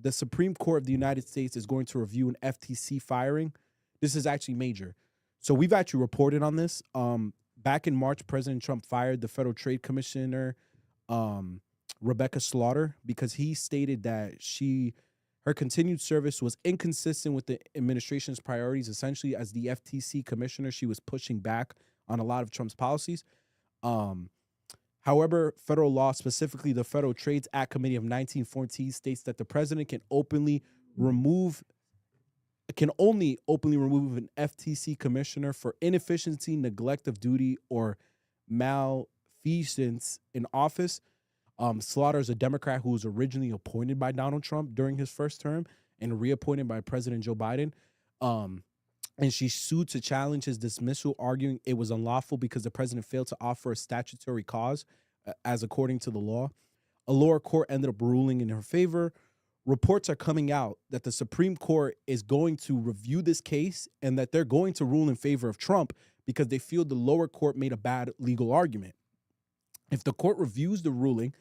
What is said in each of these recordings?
the Supreme Court of the United States is going to review an FTC firing. This is actually major. So we've actually reported on this. Back in March, President Trump fired the Federal Trade Commissioner, Rebecca Slaughter, because he stated that her continued service was inconsistent with the administration's priorities. Essentially, as the FTC commissioner, she was pushing back on a lot of Trump's policies. However, federal law, specifically the Federal Trades Act Committee of 1914, states that the president can only openly remove an FTC commissioner for inefficiency, neglect of duty, or malfeasance in office. Slaughter is a Democrat who was originally appointed by Donald Trump during his first term and reappointed by President Joe Biden. And she sued to challenge his dismissal, arguing it was unlawful because the president failed to offer a statutory cause, as according to the law. A lower court ended up ruling in her favor. Reports are coming out that the Supreme Court is going to review this case and that they're going to rule in favor of Trump because they feel the lower court made a bad legal argument. If the court reviews the ruling,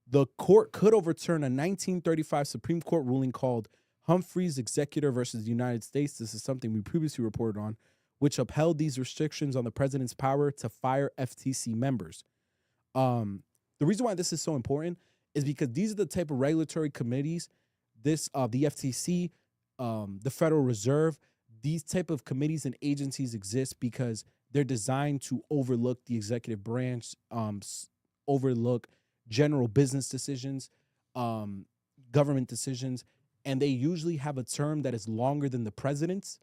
the court could overturn a 1935 Supreme Court ruling called Humphrey's Executor versus the United States. This is something we previously reported on, which upheld these restrictions on the president's power to fire FTC members. The reason why this is so important is because these are the type of regulatory committees, the FTC, the Federal Reserve, these type of committees and agencies exist because they're designed to overlook the executive branch, overlook general business decisions, government decisions, and they usually have a term that is longer than the president's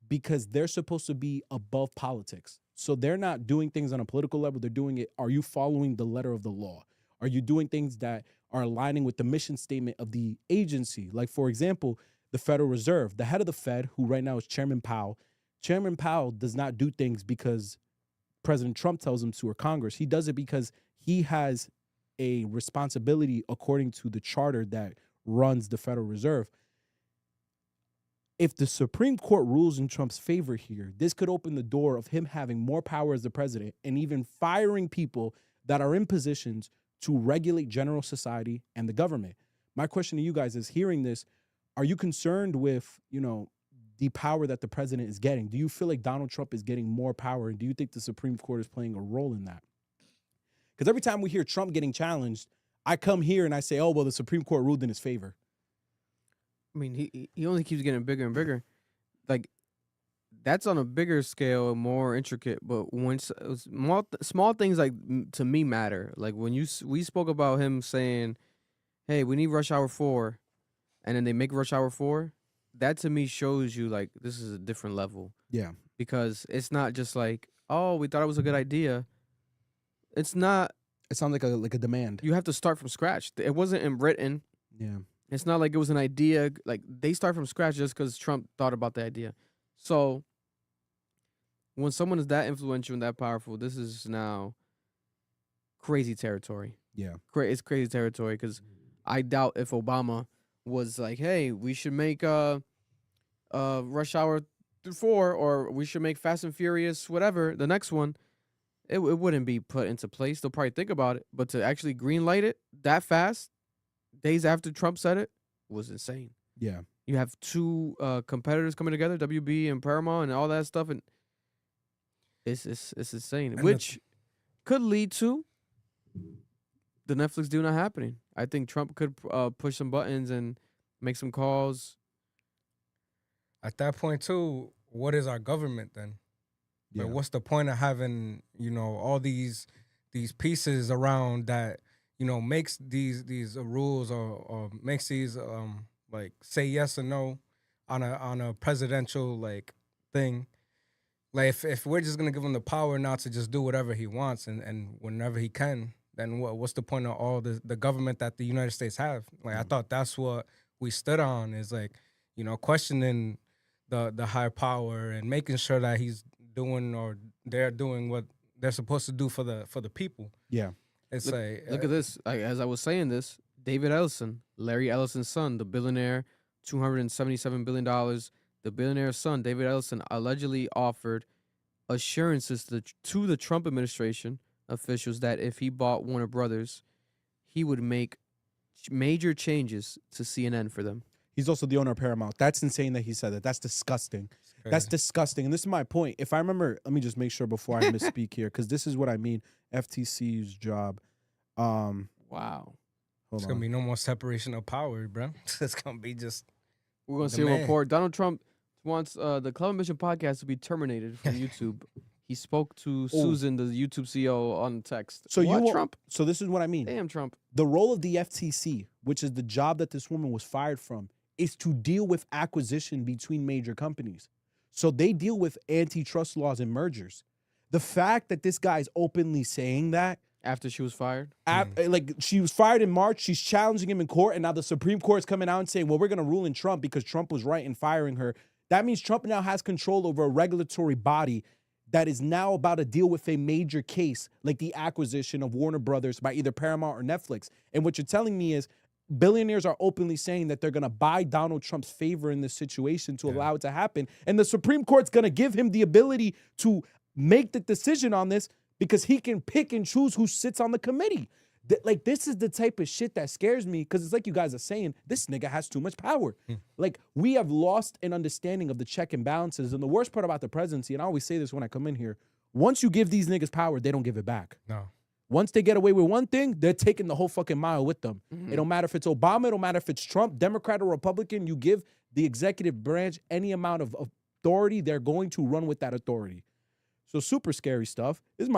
because they're supposed to be above politics. So they're not doing things on a political level. They're doing it. Are you following the letter of the law? Are you doing things that are aligning with the mission statement of the agency? Like, for example, the Federal Reserve, the head of the Fed, who right now is Chairman Powell. Chairman Powell does not do things because President Trump tells him to or Congress. He does it because he has a responsibility according to the charter that runs the Federal Reserve. If the Supreme Court rules in Trump's favor here, this could open the door of him having more power as the president and even firing people that are in positions to regulate general society and the government. My question to you guys is, hearing this, are you concerned with, the power that the president is getting? Do you feel like Donald Trump is getting more power? And do you think the Supreme Court is playing a role in that? Because every time we hear Trump getting challenged, I come here and I say, oh, well, the Supreme Court ruled in his favor. I mean, he only keeps getting bigger and bigger. Like, that's on a bigger scale, more intricate. But when small things like to me matter. Like when we spoke about him saying, "Hey, we need Rush Hour 4," and then they make Rush Hour 4. That to me shows you like this is a different level. Yeah, because it's not just like, oh, we thought it was a good idea. It's not. It sounds like a demand. You have to start from scratch. It wasn't written. Yeah. It's not like it was an idea. Like, they start from scratch just because Trump thought about the idea. So, when someone is that influential and that powerful, this is now crazy territory. Yeah. It's crazy territory because I doubt if Obama was like, hey, we should make Rush Hour 4 or we should make Fast and Furious, whatever, the next one, it wouldn't be put into place. They'll probably think about it. But to actually green light it that fast, days after Trump said it, was insane. Yeah. You have two competitors coming together, WB and Paramount and all that stuff, and it's insane. And which could lead to the Netflix deal not happening. I think Trump could push some buttons and make some calls. At that point, too, what is our government then? Yeah. Like, what's the point of having, all these pieces around that, makes these rules or makes these like say yes or no on a presidential like thing. Like if we're just gonna give him the power now to just do whatever he wants and whenever he can, then what's the point of all the government that the United States have? Like I thought that's what we stood on, is like, questioning the higher power and making sure that he's doing or they're doing what they're supposed to do for the people. Yeah. It's look at this. As I was saying this, David Ellison, Larry Ellison's son, the billionaire, $277 billion. The billionaire's son, David Ellison, allegedly offered assurances to the Trump administration officials that if he bought Warner Brothers, he would make major changes to CNN for them. He's also the owner of Paramount. That's insane that he said that. That's disgusting. That's disgusting. And this is my point. If I remember, let me just make sure before I misspeak here, because this is what I mean. FTC's job. Wow. It's going to be no more separation of power, bro. It's going to be just. We're going to see a report. Donald Trump wants the Club Mission podcast to be terminated from YouTube. He spoke to Susan, the YouTube CEO, on text. So Trump? So this is what I mean. Damn, Trump. The role of the FTC, which is the job that this woman was fired from, is to deal with acquisition between major companies. So they deal with antitrust laws and mergers. The fact that this guy's openly saying that after she was fired, like she was fired in March, she's challenging him in court, and now the Supreme Court's coming out and saying, well, we're going to rule in Trump because Trump was right in firing her. That means Trump now has control over a regulatory body that is now about to deal with a major case like the acquisition of Warner Brothers by either Paramount or Netflix. And what you're telling me is billionaires are openly saying that they're going to buy Donald Trump's favor in this situation to allow it to happen. And the Supreme Court's going to give him the ability to make the decision on this because he can pick and choose who sits on the committee. Like, this is the type of shit that scares me because it's like you guys are saying, this nigga has too much power. Like, we have lost an understanding of the check and balances. And the worst part about the presidency, and I always say this when I come in here, once you give these niggas power, they don't give it back. No. Once they get away with one thing, they're taking the whole fucking mile with them. It don't matter if it's Obama, it don't matter if it's Trump, Democrat or Republican, you give the executive branch any amount of authority, they're going to run with that authority. So super scary stuff. This is my